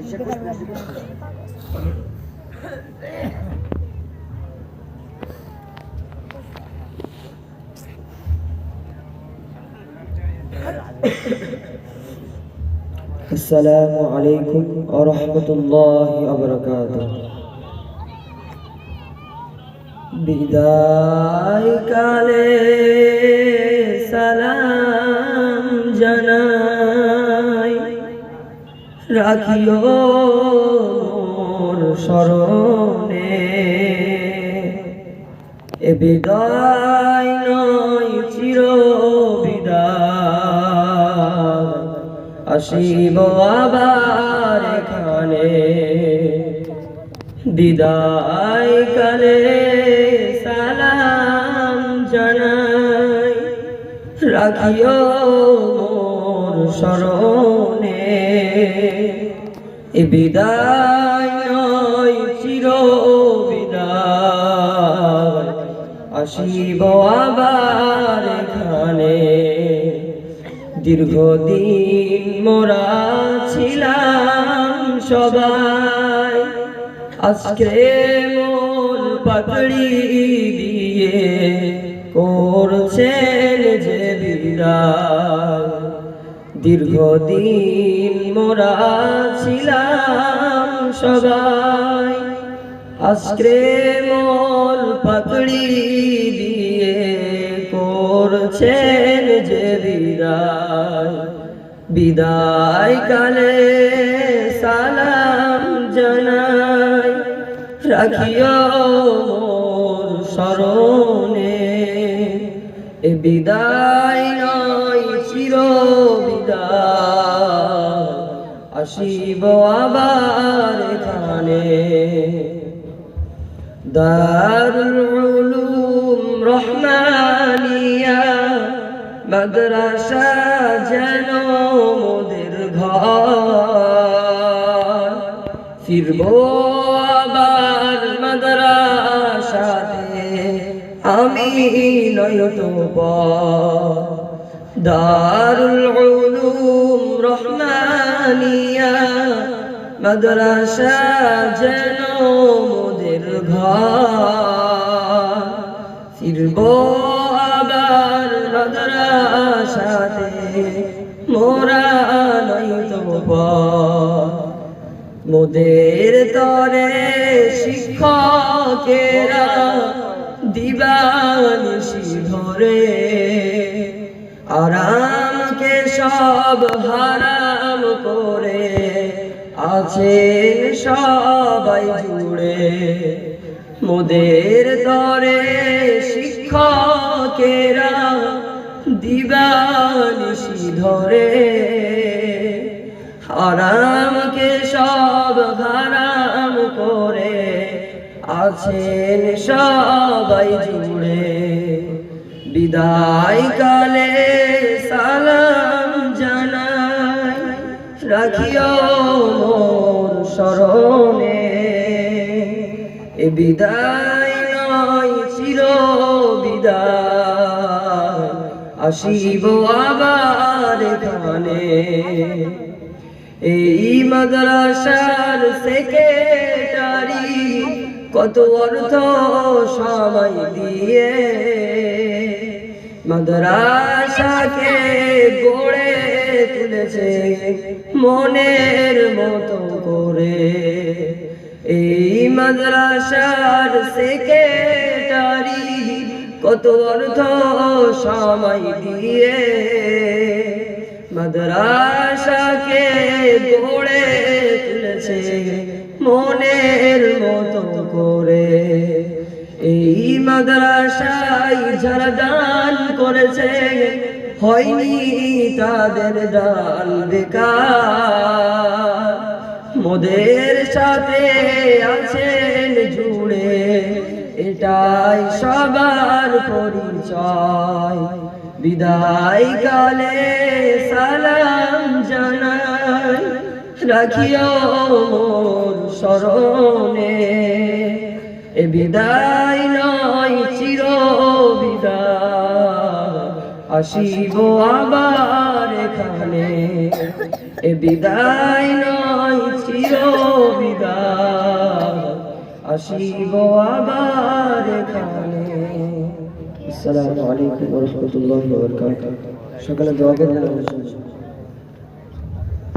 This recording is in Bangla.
আসসালামু আলাইকুম ওয়া রাহমাতুল্লাহি ওয়া বারাকাতুহু। বিদায় কালে সালাম জানাই, রাখিও মোর স্মরণে। এ বিদায় নয় চির বিদায়, আসিব আবার এখানে। বিদায় কালে সালাম জানাই, রাখিও মোর স্মরণে। এ বিদায় নয় চির বিদায়, আসিব আবার এখানে। দীর্ঘদিন মোরা ছিলাম সবাই, আজকে মোর পাকড়ি দিয়ে করছেন যে বিদায়। দীর্ঘদিন মোরা ছিলাম সবাই, আজকে মোর পাকড়ি দিয়ে করছেন যে বিদায়। বিদায় কালে সালাম জানাই, রাখিও মোর স্মরণে। এ বিদায় নয় চির বিদায়, আসিব আবার এখানে। দারুল উলুম রহমানিয়া মাদ্রাসা যেন মোদের ঘর, ফিরবো আবার মাদ্রাসাতে আমি নয়তোপর। দারুল উলুম রহমানিয়া মাদ্রাসা যেন মোদের ঘর, ফিরবো আবার মাদ্রাসাতে মোরা নয়তোপর। মোদের তরে শিক্ষকেরা দিবানিশি ধরে, আরামকে সব হারাম করে আছেন সবাই জুড়ে। মোদের তরে শিক্ষকেরা দিবানিশি ধরে, হারামকে সব হারাম করে আছেন সবাই জুড়ে। বিদায় কালে সালাম জানাই, রাখিও মোর স্মরণে। এ বিদায় নয় চির বিদায়, আসিব আবার এখানে। এই মাদ্রাসার সেক্রেটারি কত অর্থ সময় দিয়ে মাদ্রাসাকে গড়ে তুলেছে মনের মতো করে। এই মাদ্রাসার সেক্রেটারি কত অর্থ সময় দিয়ে মাদ্রাসাকে গড়ে তুলেছে মনের মতো করে। এই মাদ্রাসায় যারা দান করেছে হয়নি তাদের দান বেকার। মোদের সাথে আছেন জুড়ে, এটাই সবার পরিচয়। বিদায় কালে সালাম জানাই, রাখিও মোর স্মরণে। এ বিদায় নয় চির বিদায়, আসিব আবার এখানে। এ বিদায় নয় চির আসিব আবার এখানে। আসসালামু আলাইকুম ওয়া রাহমাতুল্লাহি ওয়া বারাকাতুহু। সকালে দোয়া করবেন।